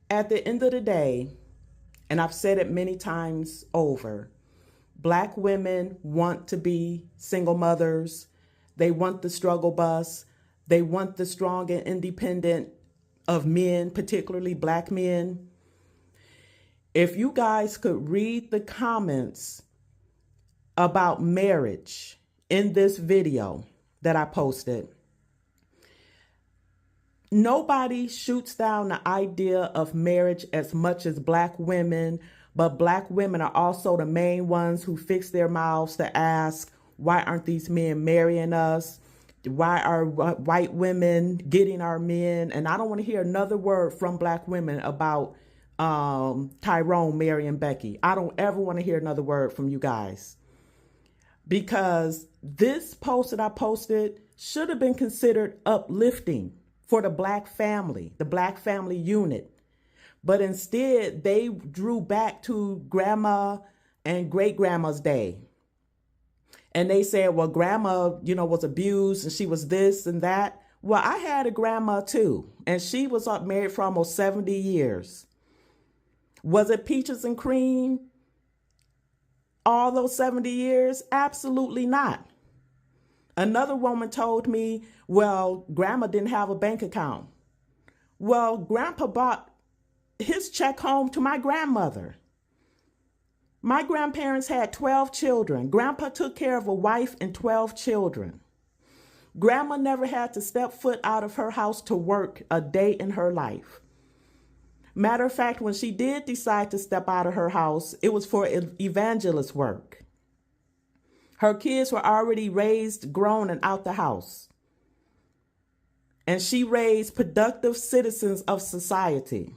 At the end of the day, and I've said it many times over, Black women want to be single mothers. They want the struggle bus. They want the strong and independent of men, particularly Black men. If you guys could read the comments about marriage in this video that I posted, nobody shoots down the idea of marriage as much as Black women, but Black women are also the main ones who fix their mouths to ask, why aren't these men marrying us? Why are white women getting our men? And I don't want to hear another word from Black women about Tyrone marrying Becky. I don't ever want to hear another word from you guys, because this post that I posted should have been considered uplifting for the Black family, the Black family unit. But instead, they drew back to grandma and great grandma's day. And they said, well, grandma, was abused and she was this and that. Well, I had a grandma too, and she was married for almost 70 years. Was it peaches and cream all those 70 years? Absolutely not. Another woman told me, well, grandma didn't have a bank account. Well, grandpa brought his check home to my grandmother. My grandparents had 12 children. Grandpa took care of a wife and 12 children. Grandma never had to step foot out of her house to work a day in her life. Matter of fact, when she did decide to step out of her house, it was for evangelist work. Her kids were already raised, grown, and out the house. And she raised productive citizens of society.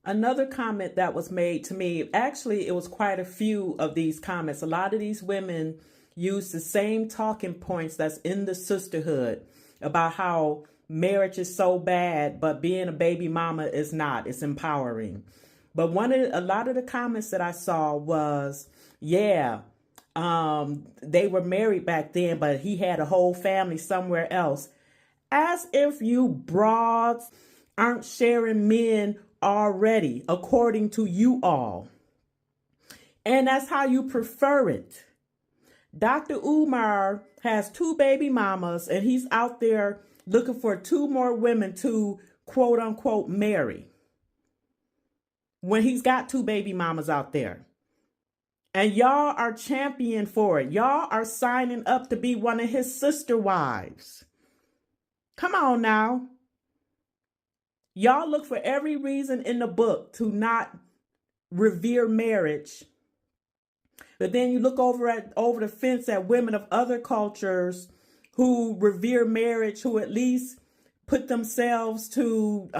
Another comment that was made to me, actually, it was quite a few of these comments. A lot of these women use the same talking points that's in the sisterhood about how marriage is so bad, but being a baby mama is not. It's empowering. But a lot of the comments that I saw was, yeah, they were married back then, but he had a whole family somewhere else. As if you broads aren't sharing men already, according to you all. And that's how you prefer it. Dr. Umar has 2 baby mamas, and he's out there looking for 2 more women to quote unquote marry, when he's got 2 baby mamas out there. And y'all are championing for it. Y'all are signing up to be one of his sister wives. Come on now. Y'all look for every reason in the book to not revere marriage. But then you look over the fence at women of other cultures who revere marriage, who at least put themselves to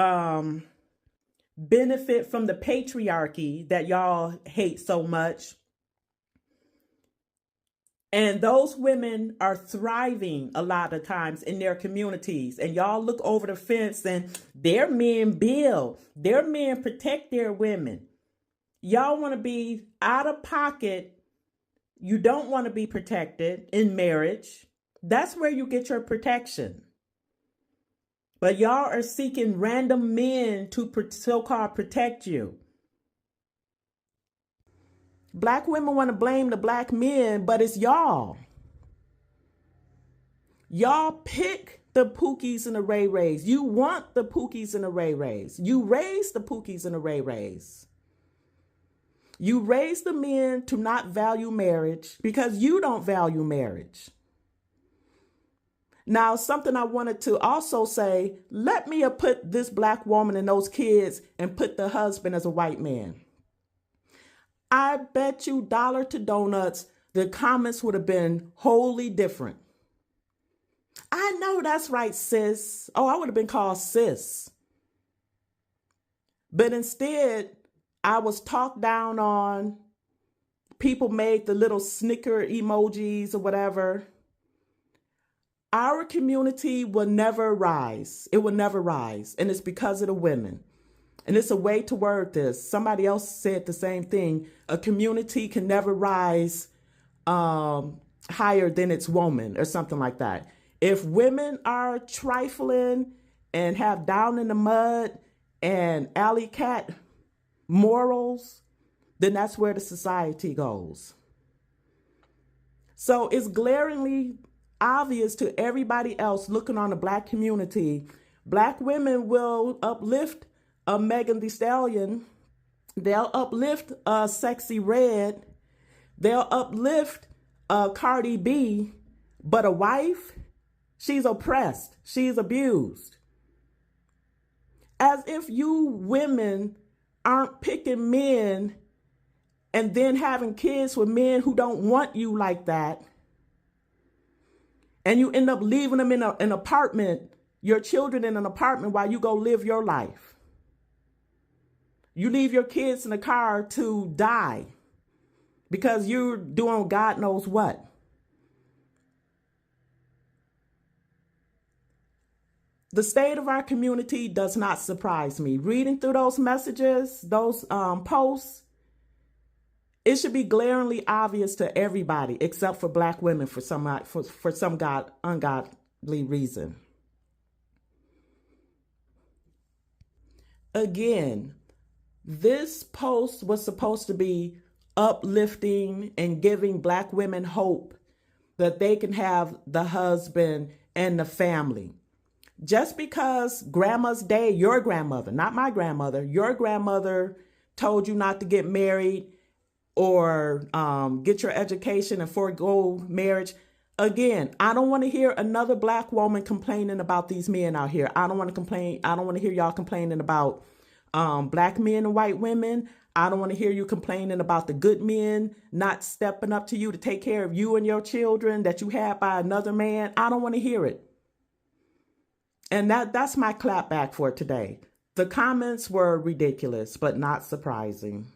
benefit from the patriarchy that y'all hate so much. And those women are thriving a lot of times in their communities. And y'all look over the fence and their men build. Their men protect their women. Y'all want to be out of pocket. You don't want to be protected in marriage. That's where you get your protection. But y'all are seeking random men to so-called protect you. Black women want to blame the Black men, but it's y'all. Y'all pick the Pookies and the Ray Rays. You want the Pookies and the Ray Rays. You raise the Pookies and the Ray Rays. You raise the men to not value marriage because you don't value marriage. Now, something I wanted to also say, let me have put this Black woman and those kids and put the husband as a white man. I bet you dollar to donuts, the comments would have been wholly different. I know that's right, sis. Oh, I would have been called sis. But instead, I was talked down on. People made the little snicker emojis or whatever. Our community will never rise. It will never rise. And it's because of the women. And it's a way to word this. Somebody else said the same thing. A community can never rise higher than its woman or something like that. If women are trifling and have down in the mud and alley cat morals, then that's where the society goes. So it's glaringly obvious to everybody else looking on the Black community. Black women will uplift a Megan Thee Stallion. They'll uplift a Sexy Red. They'll uplift a Cardi B. But a wife, she's oppressed. She's abused. As if you women aren't picking men and then having kids with men who don't want you like that. And you end up leaving them in an apartment, your children in an apartment while you go live your life. You leave your kids in the car to die because you're doing God knows what. The state of our community does not surprise me. Reading through those messages, those posts, it should be glaringly obvious to everybody except for Black women for some ungodly reason. Again, this post was supposed to be uplifting and giving Black women hope that they can have the husband and the family. Just because Grandma's Day, your grandmother, not my grandmother, your grandmother told you not to get married or get your education and forego marriage. Again, I don't want to hear another Black woman complaining about these men out here. I don't want to complain. I don't want to hear y'all complaining about Black men and white women. I don't want to hear you complaining about the good men not stepping up to you to take care of you and your children that you had by another man. I don't want to hear it. And that's my clap back for today. The comments were ridiculous, but not surprising.